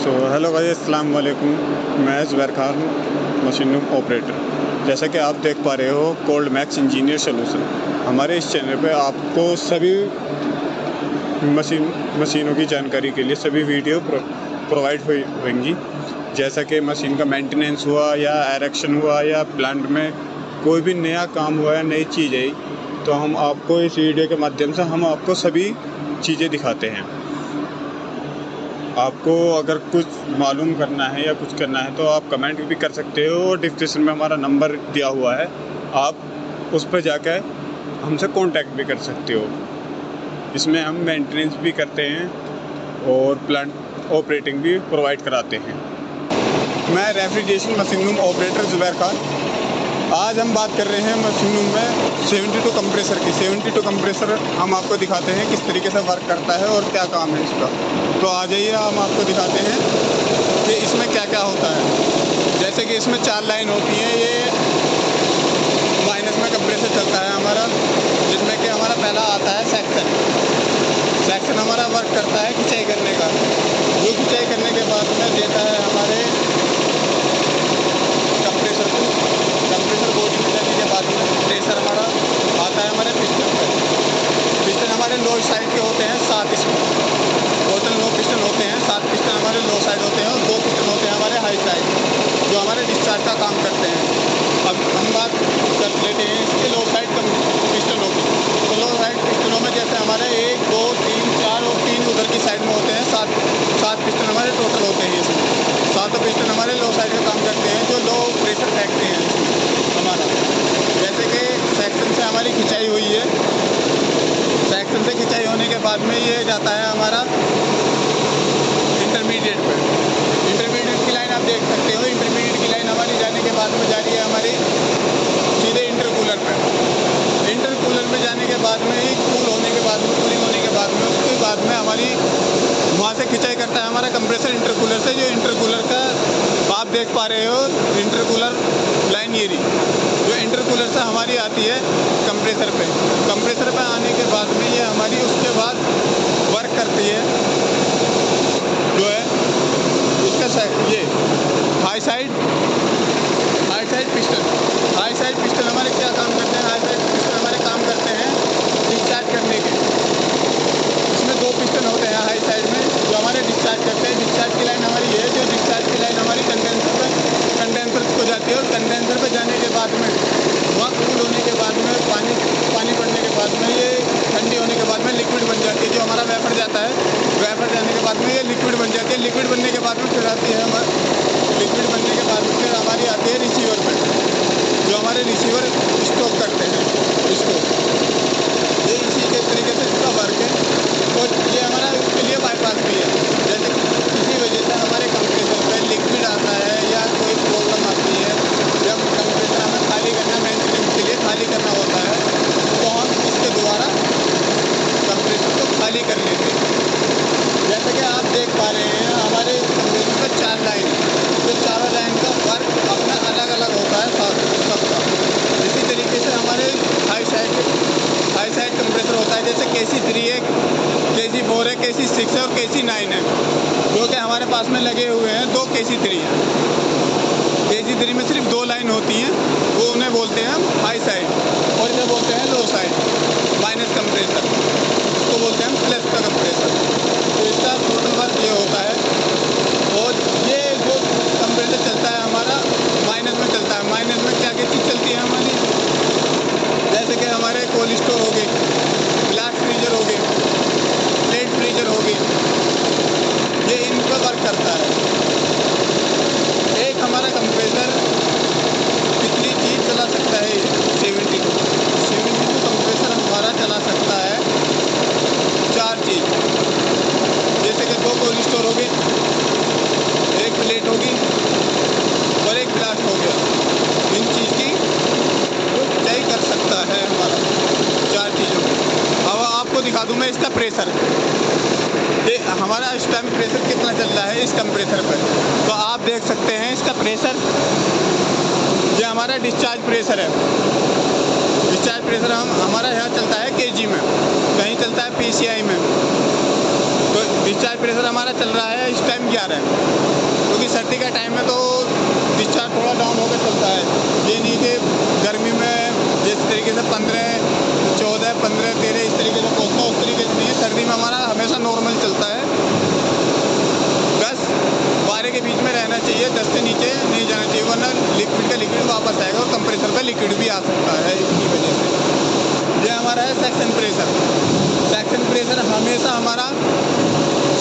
Hello भाई, अस्सलाम वालेकुम। मैं ज़ुबैर खान हूँ, मशीन रूम ऑपरेटर। जैसा कि आप देख पा रहे हो, कोल्ड मैक्स इंजीनियर सॉल्यूशन। हमारे इस चैनल पे आपको सभी मशीनों की जानकारी के लिए सभी वीडियो प्रोवाइड होंगी। जैसा कि मशीन का मेंटेनेंस हुआ या एरेक्शन हुआ या प्लांट में कोई भी नया काम हुआ या नई चीज़ आई, तो हम आपको इस वीडियो के माध्यम से हम आपको सभी चीज़ें दिखाते हैं। आपको अगर कुछ मालूम करना है या कुछ करना है तो आप कमेंट भी कर सकते हो, और डिस्क्रिप्शन में हमारा नंबर दिया हुआ है, आप उस पर जाकर हमसे कांटेक्ट भी कर सकते हो। इसमें हम मेंटेनेंस भी करते हैं और प्लांट ऑपरेटिंग भी प्रोवाइड कराते हैं। मैं refrigeration machine room operator Zubair Khan. आज हम बात कर रहे हैं मशीन रूम में 72 कंप्रेसर की। 72 कंप्रेसर हम आपको दिखाते हैं किस तरीके से वर्क करता है और क्या काम है इसका। तो आ जाइए, हम आपको दिखाते हैं कि इसमें क्या क्या होता है। जैसे कि इसमें 4 लाइन होती हैं। ये माइनस में कंप्रेसर चलता है हमारा, जिसमें कि हमारा पहला आता है सेक्शन हमारा वर्क करता है खिंचाई करने का। जो खिंचाई करने के बाद में देता है हमारे कंप्रेसर को। कंप्रेसर बॉडी में जाने के बाद में प्रेशर हमारा आता है हमारे पिस्टन पर। पिस्टन हमारे लो साइड के होते हैं 7, इसमें टोटल 9 पिस्टन होते हैं। 7 पिस्टन हमारे लो साइड होते हैं और 2 पिस्टन होते हैं हमारे हाई साइड, जो हमारे डिस्चार्ज का काम करते हैं। अब हम बात कर लेते हैं इसके लो साइड पिस्टनों की। तो लो साइड पिस्टनों में जैसे हमारे 1, 2, 3, 4 और 3 उधर की साइड में होते हैं। 7 पिस्टन हमारे टोटल होते हैं। इसमें 7 पिस्टन हमारे लो साइड का काम करते हैं, जो लो प्रेशर फेंकते हैं इसमें हमारा। जैसे कि सेक्शन से हमारी खिंचाई हुई है, सेक्शन से खिंचाई होने के बाद में ये जाता है हमारा इंटरमीडिएट पे। इंटरमीडिएट की लाइन आप देख सकते हो। इंटरमीडिएट की लाइन हमारी जाने के बाद में जा रही है हमारी सीधे इंटरकूलर पे। इंटरकूलर में जाने के बाद में ही कूलिंग होने के बाद में उसके बाद में हमारी वहाँ से खिंचाई करता है हमारा कंप्रेसर इंटरकूलर से। जो इंटरकूलर का आप देख पा रहे हो, इंटरकूलर लाइन ये रही, जो इंटरकूलर से हमारी आती है कंप्रेसर पे। कंप्रेसर पे आने के बाद में ये हमारी उसके बाद वर्क करती है, जो है इसका ये high side piston. High side piston हमारे क्या काम करते हैं? हाई साइड पिस्टन हमारे काम करते हैं डिस्चार्ज करने के। इसमें 2 पिस्टन होते हैं हाई साइड में, जो हमारे डिस्चार्ज करते हैं। डिस्चार्ज की लाइन हमारी ये, जो डिस्चार्ज की लाइन हमारी कंडेंसर को जाती है, और कंडेंसर पे जाने के बाद में वहाँ कूल होने के बाद में पानी पड़ने के बाद में ये ठंडी होने के बाद में लिक्विड बन जाती है। जो हमारा वेपर जाता है, वेपर जाने के बाद में ये लिक्विड बन जाती है। लिक्विड बनने के बाद में फिर आती है लिक्विड बनने के बाद में फिर हमारी आती है रिसीवर पे, जो हमारे रिसीवर स्टॉक करते हैं इसको। ये इसी के तरीके से इसका वर्क है। और ये हमारा उसके लिए बाईपास भी है। जैसे किसी वजह से हमारे कंप्रेसर पे लिक्विड आता है या कोई प्रॉब्लम आती है, जब कंप्रेसर हमें खाली करना, मेंटेनेंस के लिए खाली करना होता है, तो हम इसके द्वारा कंप्रेसर को खाली कर लेते हैं। जैसे कि आप देख पा रहे हैं हमारे कंप्रेसर में 4 लाइन है, तो चारों लाइन का वर्क अपना अलग अलग होता है सबका। इसी तरीके से हमारे हाई साइड कंप्रेसर होता है। जैसे KC3 है, KC4 है, KC6 है और KC9 है, जो कि हमारे पास में लगे हुए हैं। 2 KC3 हैं। KC3 में सिर्फ 2 लाइन होती हैं, वो उन्हें बोलते हैं हम हाई साइड, और इन्हें बोलते हैं लो साइड माइनस कंप्रेसर। इसको बोलते हैं हम प्लस का कंप्रेसर। तो इसका टोटल वर्क ये होता है। और ये जो कंप्रेसर चलता है हमारा माइनस में चलता है। माइनस में क्या क्या चीज़ चलती है हमारी? जैसे कि हमारे कोल्ड स्टोर हो गए, ग्लास फ्रीजर हो गए, प्लेट फ्रीजर हो गई, ये इन पर वर्क करता है। एक हमारा कंप्रेसर कितनी चीज़ चला सकता है? 72 कंप्रेसर हमारा चला सकता है 4 चीज़। जैसे कि 2 कोल्ड स्टोर हो गए, 1 प्लेट होगी और 1 ग्लास हो गया। इन चीज़ की खिंचाई कर सकता है हमारा 4 चीज़ों की। अब आपको दिखा दूँ मैं इसका प्रेशर। ये हमारा इस टाइम प्रेशर कितना चल रहा है इस कंप्रेसर पर, तो आप देख सकते हैं इसका प्रेशर। ये हमारा डिस्चार्ज प्रेशर है। डिस्चार्ज प्रेशर हमारा यहाँ चलता है kg में, कहीं चलता है PCI में। तो डिस्चार्ज प्रेशर हमारा चल रहा है इस टाइम 11, क्योंकि सर्दी का टाइम है तो डिस्चार्ज थोड़ा डाउन होकर चलता है। ये नहीं कि गर्मी में जिस तरीके से 15, 14, 15, 13 इस तरीके से पहुँचता उस तरीके से नहीं है। सर्दी में हमारा हमेशा नॉर्मल चलता है, 10, 12 के बीच में रहना चाहिए, 10 से नीचे नहीं जाना चाहिए, वरना लिक्विड का लिक्विड वापस आएगा और कंप्रेसर पे लिक्विड भी आ सकता है इसकी वजह से। ये हमारा है सेक्शन प्रेशर। सेक्शन प्रेशर हमेशा हमारा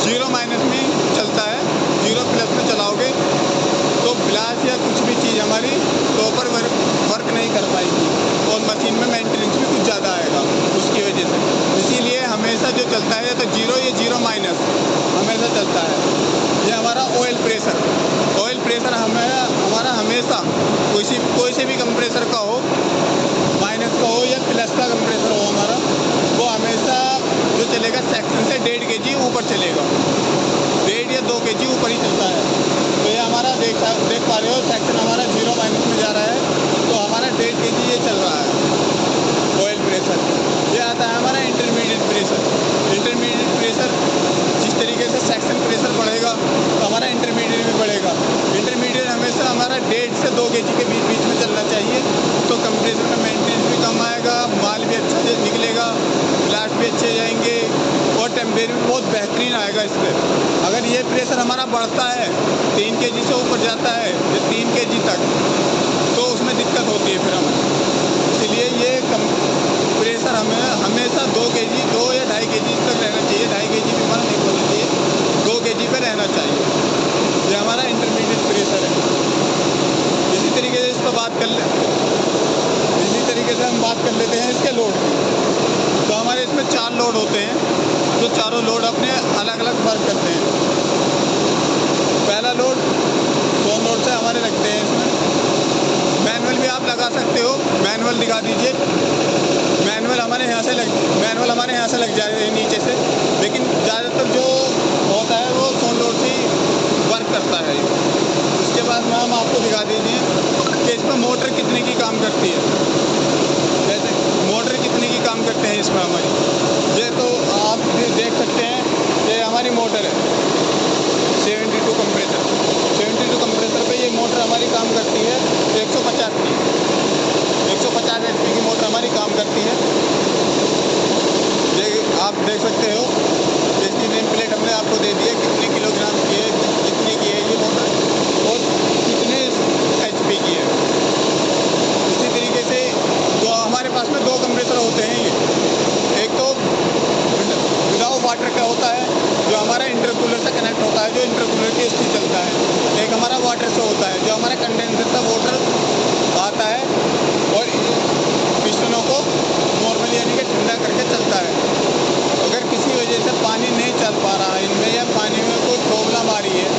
0 माइनस में चलता है। 0 प्लस में चलाओगे तो ग्लास या कुछ भी चीज़ हमारी प्रॉपर वर्क नहीं कर पाएगी और मशीन में मेंटेनेंस भी कुछ ज़्यादा आएगा उसकी वजह से। इसीलिए हमेशा जो चलता है तो 0 या 0 माइनस हमेशा चलता है। ये हमारा ऑयल प्रेशर। ऑयल प्रेशर हमारा हमेशा कोई से भी कंप्रेसर का हो, माइनस का हो या प्लस का कंप्रेसर हो हमारा, वो हमेशा जो चलेगा सेक्शन से 1.5 kg ऊपर चलेगा, 1.5 या 2 kg ऊपर ही चलता है। तो ये हमारा देख पा रहे हो सेक्शन हमारा 0 माइनस में जा रहा है, तो हमारा 1.5 kg ये चल रहा है ऑयल प्रेशर। ये आता है हमारा इंटरमीडिएट प्रेशर। इंटरमीडिएट प्रेशर जिस तरीके से सेक्शन प्रेशर बढ़ेगा तो हमारा इंटरमीडिएट भी बढ़ेगा। इंटरमीडिएट हमेशा हमारा 1.5 से 2 kg के बीच में चलना चाहिए, तो कंप्रेसर में मेंटेनेंस भी कम आएगा, माल भी अच्छा से निकलेगा, ग्लास भी अच्छे जाएंगे और टेम्परेचर भी बहुत बेहतरीन आएगा इस पर। अगर ये प्रेशर हमारा बढ़ता है 3 kg से ऊपर जाता है या 3 kg तक, तो उसमें दिक्कत होती है फिर हमें। इसलिए ये प्रेशर हमें हमेशा 2 kg, 2 या 2.5 kg तक रहना चाहिए। 2.5 kg भी हमारा नहीं होना चाहिए, 2 kg पे रहना चाहिए। ये हमारा इंटरमीडिएट प्रेशर है। इसी तरीके से इस पर इसी तरीके से हम बात कर लेते हैं इसके लोड की। तो हमारे इसमें 4 लोड होते हैं, जो चारों लोड अपने अलग अलग वर्क करते हैं। पहला लोड 100 लोड से हमारे लगते हैं इसमें। मैनुअल भी आप लगा सकते हो, मैनुअल दिखा दीजिए। मैनुअल हमारे यहाँ से लग जाए नीचे से, लेकिन ज़्यादातर जो होता है वो 100 लोड से ही वर्क करता है। उसके बाद में हम आपको दिखा दीजिए कि इसमें मोटर कितने की काम करती है। जैसे मोटर कितने की काम करते हैं इसमें हमारी, ये तो आप देख सकते हैं। ये हमारी मोटर है 72 कंप्रेसर। 72 कंप्रेसर पे ये मोटर हमारी काम करती है 150 की, 150 HP की मोटर हमारी काम करती है। ये आप देख सकते हो, इसकी नेम प्लेट हमने आपको दे दी है, कितने किलोग्राम की है, कितने की है ये मोटर और कितने HP की है। इसी तरीके से तो हमारे पास में 2 कंप्रेसर होते हैं। ये एक तो विदाउट वाटर का होता है, जो हमारा इंटरकूलर से कनेक्ट होता है, जो इंटरकूलर के स्टील चलता है। एक हमारा वाटर से होता है, जो हमारा कंडेंसर से वाटर आता है और पिस्टनों को नॉर्मली यानी कि ठंडा करके चलता है। अगर किसी वजह से पानी नहीं चल पा रहा है इनमें या पानी में कोई प्रॉब्लम आ रही है